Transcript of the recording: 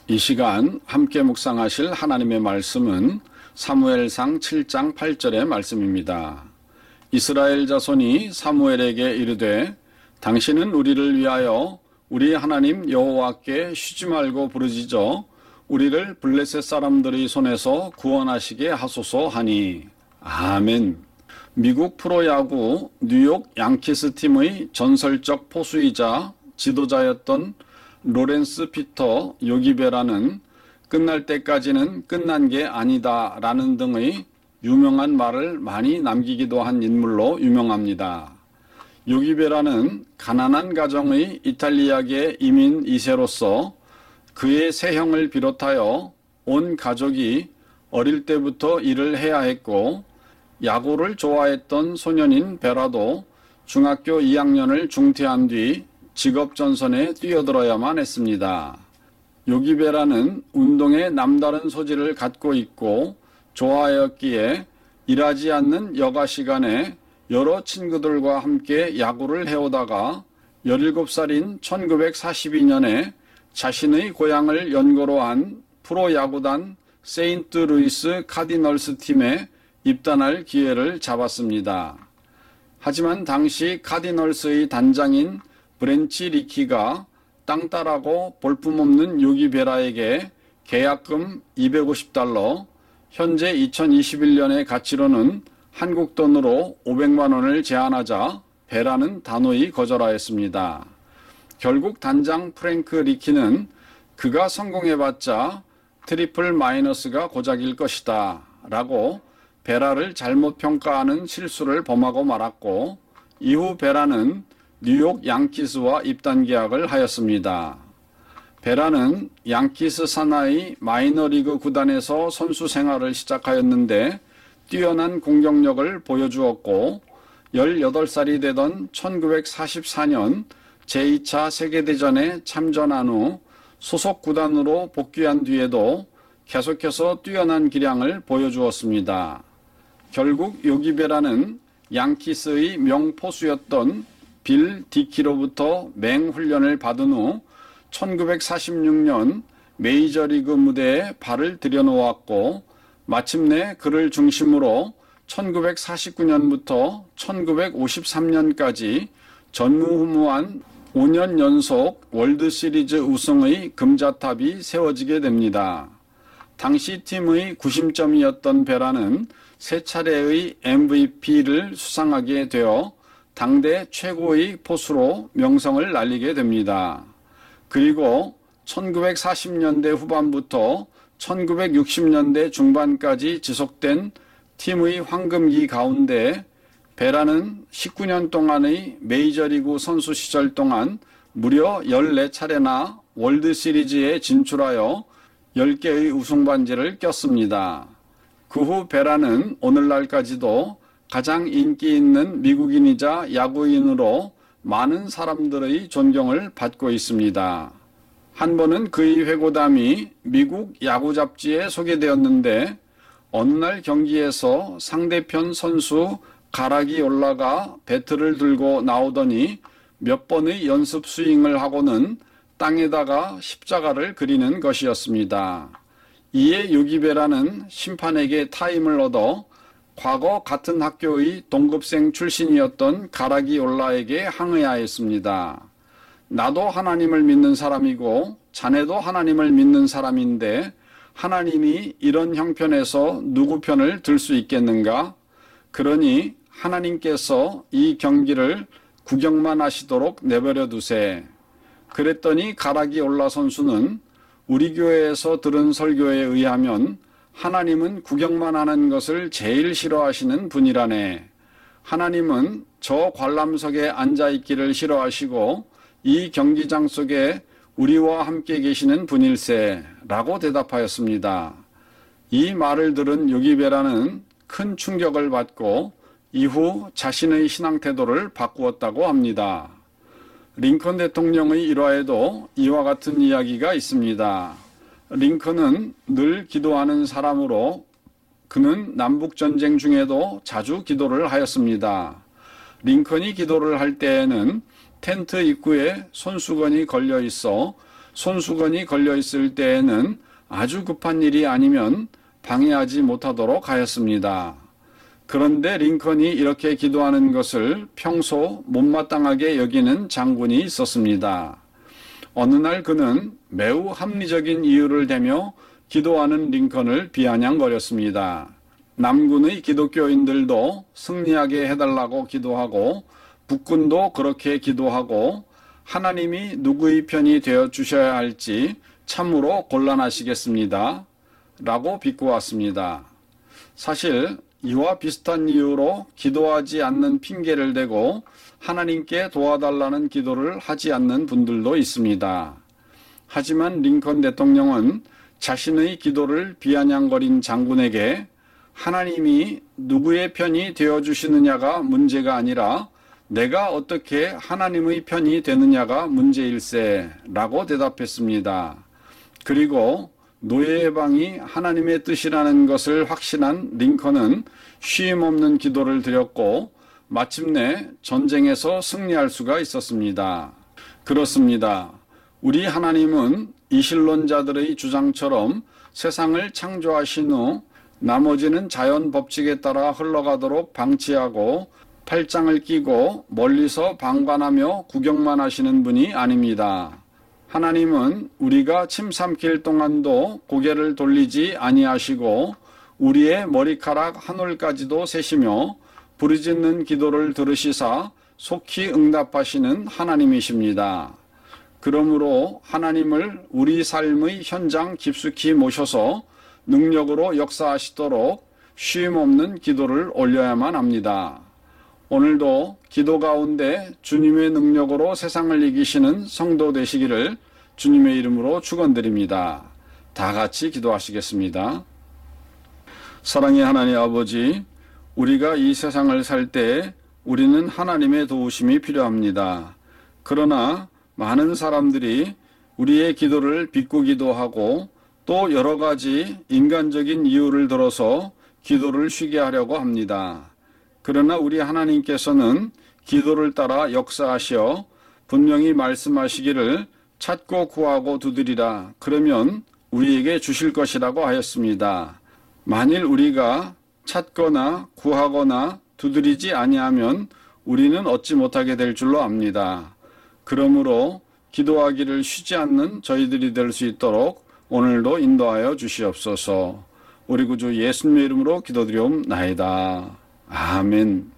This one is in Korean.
이 시간 함께 묵상하실 하나님의 말씀은 사무엘상 7장 8절의 말씀입니다. 이스라엘 자손이 사무엘에게 이르되 당신은 우리를 위하여 우리 하나님 여호와께 쉬지 말고 부르짖어 우리를 블레셋 사람들의 손에서 구원하시게 하소서 하니. 아멘. 미국 프로야구 뉴욕 양키스 팀의 전설적 포수이자 지도자였던 로렌스 피터 요기베라는 끝날 때까지는 끝난 게 아니다 라는 등의 유명한 말을 많이 남기기도 한 인물로 유명합니다. 요기베라는 가난한 가정의 이탈리아계 이민 2세로서 그의 세 형을 비롯하여 온 가족이 어릴 때부터 일을 해야 했고, 야구를 좋아했던 소년인 베라도 중학교 2학년을 중퇴한 뒤 직업전선에 뛰어들어야만 했습니다. 요기베라는 운동에 남다른 소질을 갖고 있고 좋아하였기에 일하지 않는 여가 시간에 여러 친구들과 함께 야구를 해오다가 17살인 1942년에 자신의 고향을 연고로 한 프로야구단 세인트루이스 카디널스 팀에 입단할 기회를 잡았습니다. 하지만 당시 카디널스의 단장인 브렌치 리키가 땅따라고 볼품없는 요기베라에게 계약금 $250, 현재 2021년의 가치로는 한국 돈으로 500만 원을 제안하자 베라는 단호히 거절하였습니다. 결국 단장 프랭크 리키는 그가 성공해봤자 트리플 마이너스가 고작일 것이다 라고 베라를 잘못 평가하는 실수를 범하고 말았고, 이후 베라는 뉴욕 양키스와 입단 계약을 하였습니다. 베라는 양키스 산하의 마이너리그 구단에서 선수 생활을 시작하였는데 뛰어난 공격력을 보여주었고, 18살이 되던 1944년 제2차 세계대전에 참전한 후 소속 구단으로 복귀한 뒤에도 계속해서 뛰어난 기량을 보여주었습니다. 결국 요기베라는 양키스의 명포수였던 빌 디키로부터 맹훈련을 받은 후 1946년 메이저리그 무대에 발을 들여놓았고, 마침내 그를 중심으로 1949년부터 1953년까지 전무후무한 5년 연속 월드시리즈 우승의 금자탑이 세워지게 됩니다. 당시 팀의 구심점이었던 베라는 세 차례의 MVP를 수상하게 되어 당대 최고의 포수로 명성을 날리게 됩니다. 그리고 1940년대 후반부터 1960년대 중반까지 지속된 팀의 황금기 가운데 베라는 19년 동안의 메이저리그 선수 시절 동안 무려 14차례나 월드시리즈에 진출하여 10개의 우승 반지를 꼈습니다. 그 후 베라는 오늘날까지도 가장 인기 있는 미국인이자 야구인으로 많은 사람들의 존경을 받고 있습니다. 한 번은 그의 회고담이 미국 야구 잡지에 소개되었는데, 어느 날 경기에서 상대편 선수 가락이 올라가 배트를 들고 나오더니 몇 번의 연습 스윙을 하고는 땅에다가 십자가를 그리는 것이었습니다. 이에 요기베라는 심판에게 타임을 얻어 과거 같은 학교의 동급생 출신이었던 가락이 올라에게 항의하였습니다. 나도 하나님을 믿는 사람이고 자네도 하나님을 믿는 사람인데 하나님이 이런 형편에서 누구 편을 들 수 있겠는가? 그러니 하나님께서 이 경기를 구경만 하시도록 내버려 두세. 그랬더니 가락이 올라 선수는 우리 교회에서 들은 설교에 의하면 하나님은 구경만 하는 것을 제일 싫어하시는 분이라네. 하나님은 저 관람석에 앉아있기를 싫어하시고 이 경기장 속에 우리와 함께 계시는 분일세 라고 대답하였습니다. 이 말을 들은 요기베라는 큰 충격을 받고 이후 자신의 신앙 태도를 바꾸었다고 합니다. 링컨 대통령의 일화에도 이와 같은 이야기가 있습니다. 링컨은 늘 기도하는 사람으로 그는 남북전쟁 중에도 자주 기도를 하였습니다. 링컨이 기도를 할 때에는 텐트 입구에 손수건이 걸려 있어 손수건이 걸려 있을 때에는 아주 급한 일이 아니면 방해하지 못하도록 하였습니다. 그런데 링컨이 이렇게 기도하는 것을 평소 못마땅하게 여기는 장군이 있었습니다. 어느 날 그는 매우 합리적인 이유를 대며 기도하는 링컨을 비아냥거렸습니다. 남군의 기독교인들도 승리하게 해달라고 기도하고 북군도 그렇게 기도하고 하나님이 누구의 편이 되어 주셔야 할지 참으로 곤란하시겠습니다. 라고 비꼬았습니다. 사실 이와 비슷한 이유로 기도하지 않는 핑계를 대고 하나님께 도와달라는 기도를 하지 않는 분들도 있습니다. 하지만 링컨 대통령은 자신의 기도를 비아냥거린 장군에게 하나님이 누구의 편이 되어주시느냐가 문제가 아니라 내가 어떻게 하나님의 편이 되느냐가 문제일세 라고 대답했습니다. 그리고 노예 해방이 하나님의 뜻이라는 것을 확신한 링컨은 쉼없는 기도를 드렸고 마침내 전쟁에서 승리할 수가 있었습니다. 그렇습니다. 우리 하나님은 이신론자들의 주장처럼 세상을 창조하신 후 나머지는 자연 법칙에 따라 흘러가도록 방치하고 팔짱을 끼고 멀리서 방관하며 구경만 하시는 분이 아닙니다. 하나님은 우리가 침 삼킬 동안도 고개를 돌리지 아니하시고 우리의 머리카락 한 올까지도 세시며 부르짖는 기도를 들으시사 속히 응답하시는 하나님이십니다. 그러므로 하나님을 우리 삶의 현장 깊숙이 모셔서 능력으로 역사하시도록 쉼없는 기도를 올려야만 합니다. 오늘도 기도 가운데 주님의 능력으로 세상을 이기시는 성도 되시기를 주님의 이름으로 축원드립니다. 다 같이 기도하시겠습니다. 사랑의 하나님 아버지, 우리가 이 세상을 살 때 우리는 하나님의 도우심이 필요합니다. 그러나 많은 사람들이 우리의 기도를 비꼬기도 하고 또 여러 가지 인간적인 이유를 들어서 기도를 쉬게 하려고 합니다. 그러나 우리 하나님께서는 기도를 따라 역사하시어 분명히 말씀하시기를 찾고 구하고 두드리라. 그러면 우리에게 주실 것이라고 하였습니다. 만일 우리가 찾거나 구하거나 두드리지 아니하면 우리는 얻지 못하게 될 줄로 압니다. 그러므로 기도하기를 쉬지 않는 저희들이 될 수 있도록 오늘도 인도하여 주시옵소서. 우리 구주 예수님의 이름으로 기도드리옵나이다. 아멘.